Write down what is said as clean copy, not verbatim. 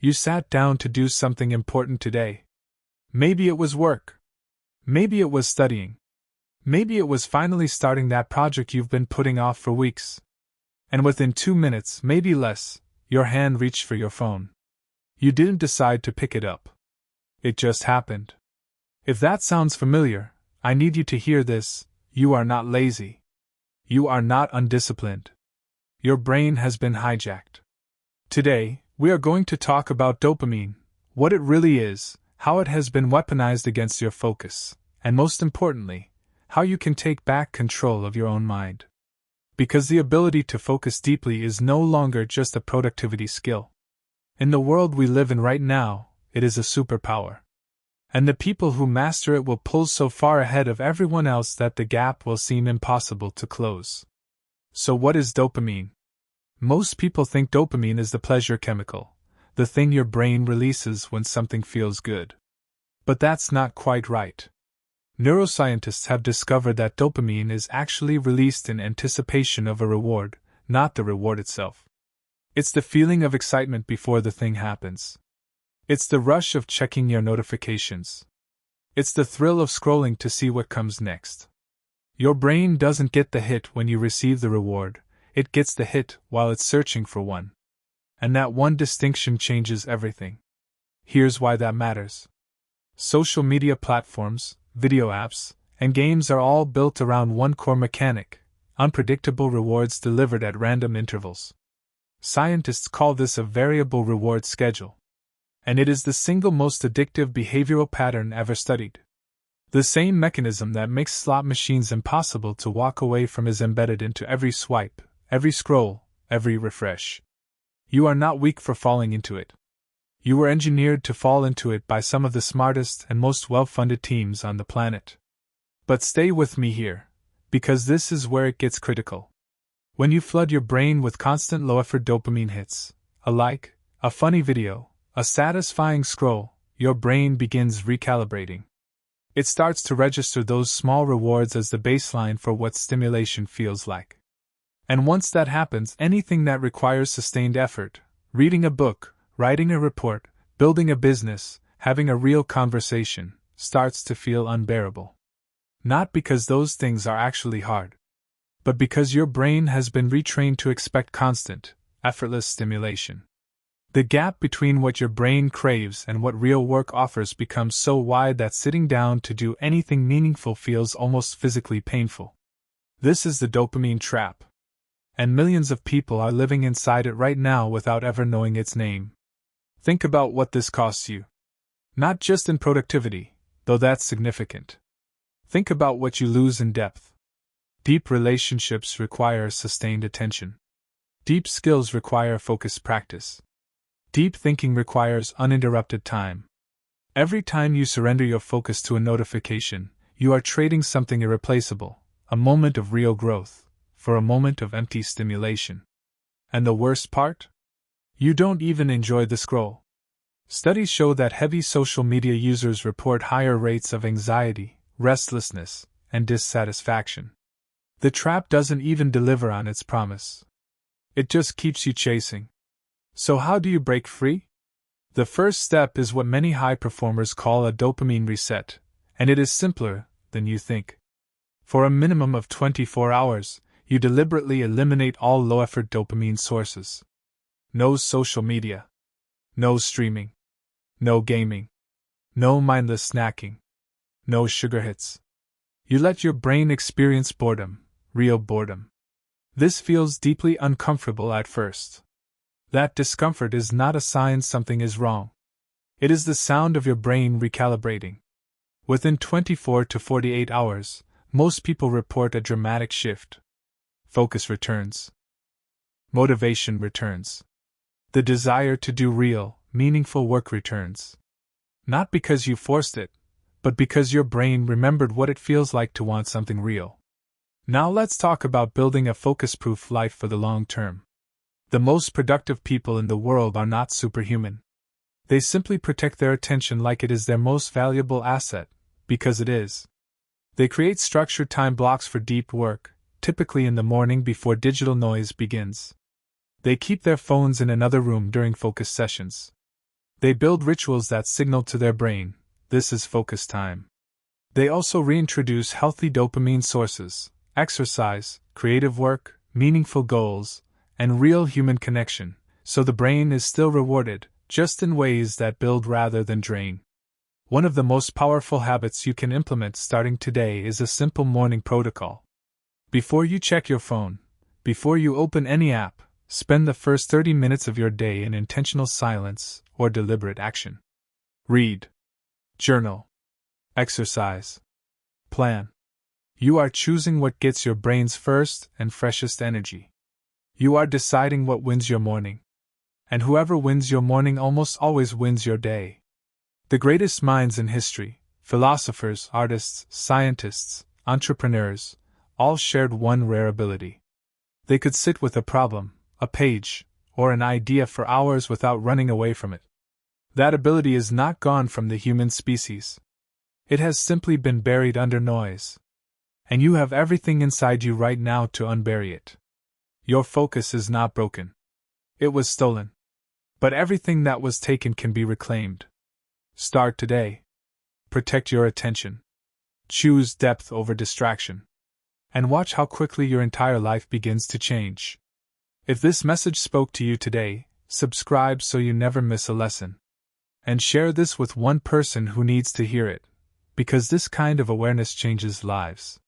You sat down to do something important today. Maybe it was work. Maybe it was studying. Maybe it was finally starting that project you've been putting off for weeks. And within 2 minutes, maybe less, your hand reached for your phone. You didn't decide to pick it up. It just happened. If that sounds familiar, I need you to hear this: you are not lazy. You are not undisciplined. Your brain has been hijacked. Today, we are going to talk about dopamine, what it really is, how it has been weaponized against your focus, and most importantly, how you can take back control of your own mind. Because the ability to focus deeply is no longer just a productivity skill. In the world we live in right now, it is a superpower. And the people who master it will pull so far ahead of everyone else that the gap will seem impossible to close. So what is dopamine? Most people think dopamine is the pleasure chemical, the thing your brain releases when something feels good. But that's not quite right. Neuroscientists have discovered that dopamine is actually released in anticipation of a reward, not the reward itself. It's the feeling of excitement before the thing happens. It's the rush of checking your notifications. It's the thrill of scrolling to see what comes next. Your brain doesn't get the hit when you receive the reward, it gets the hit while it's searching for one. And that one distinction changes everything. Here's why that matters. Social media platforms, video apps, and games are all built around one core mechanic: unpredictable rewards delivered at random intervals. Scientists call this a variable reward schedule. And it is the single most addictive behavioral pattern ever studied. The same mechanism that makes slot machines impossible to walk away from is embedded into every swipe, every scroll, every refresh. You are not weak for falling into it. You were engineered to fall into it by some of the smartest and most well-funded teams on the planet. But stay with me here, because this is where it gets critical. When you flood your brain with constant low-effort dopamine hits, a like, a funny video, a satisfying scroll, your brain begins recalibrating. It starts to register those small rewards as the baseline for what stimulation feels like. And once that happens, anything that requires sustained effort, reading a book, writing a report, building a business, having a real conversation, starts to feel unbearable. Not because those things are actually hard, but because your brain has been retrained to expect constant, effortless stimulation. The gap between what your brain craves and what real work offers becomes so wide that sitting down to do anything meaningful feels almost physically painful. This is the dopamine trap. And millions of people are living inside it right now without ever knowing its name. Think about what this costs you. Not just in productivity, though that's significant. Think about what you lose in depth. Deep relationships require sustained attention. Deep skills require focused practice. Deep thinking requires uninterrupted time. Every time you surrender your focus to a notification, you are trading something irreplaceable, a moment of real growth, for a moment of empty stimulation. And the worst part? You don't even enjoy the scroll. Studies show that heavy social media users report higher rates of anxiety, restlessness, and dissatisfaction. The trap doesn't even deliver on its promise. It just keeps you chasing. So how do you break free? The first step is what many high performers call a dopamine reset, and it is simpler than you think. For a minimum of 24 hours, you deliberately eliminate all low-effort dopamine sources. No social media. No streaming. No gaming. No mindless snacking. No sugar hits. You let your brain experience boredom, real boredom. This feels deeply uncomfortable at first. That discomfort is not a sign something is wrong. It is the sound of your brain recalibrating. Within 24 to 48 hours, most people report a dramatic shift. Focus returns. Motivation returns. The desire to do real, meaningful work returns. Not because you forced it, but because your brain remembered what it feels like to want something real. Now let's talk about building a focus-proof life for the long term. The most productive people in the world are not superhuman. They simply protect their attention like it is their most valuable asset, because it is. They create structured time blocks for deep work, typically in the morning before digital noise begins. They keep their phones in another room during focus sessions. They build rituals that signal to their brain, this is focus time. They also reintroduce healthy dopamine sources, exercise, creative work, meaningful goals, and real human connection, so the brain is still rewarded, just in ways that build rather than drain. One of the most powerful habits you can implement starting today is a simple morning protocol. Before you check your phone, before you open any app, spend the first 30 minutes of your day in intentional silence or deliberate action. Read. Journal. Exercise. Plan. You are choosing what gets your brain's first and freshest energy. You are deciding what wins your morning. And whoever wins your morning almost always wins your day. The greatest minds in history, philosophers, artists, scientists, entrepreneurs, all shared one rare ability. They could sit with a problem, a page, or an idea for hours without running away from it. That ability is not gone from the human species. It has simply been buried under noise. And you have everything inside you right now to unbury it. Your focus is not broken. It was stolen. But everything that was taken can be reclaimed. Start today. Protect your attention. Choose depth over distraction. And watch how quickly your entire life begins to change. If this message spoke to you today, subscribe so you never miss a lesson. And share this with one person who needs to hear it, because this kind of awareness changes lives.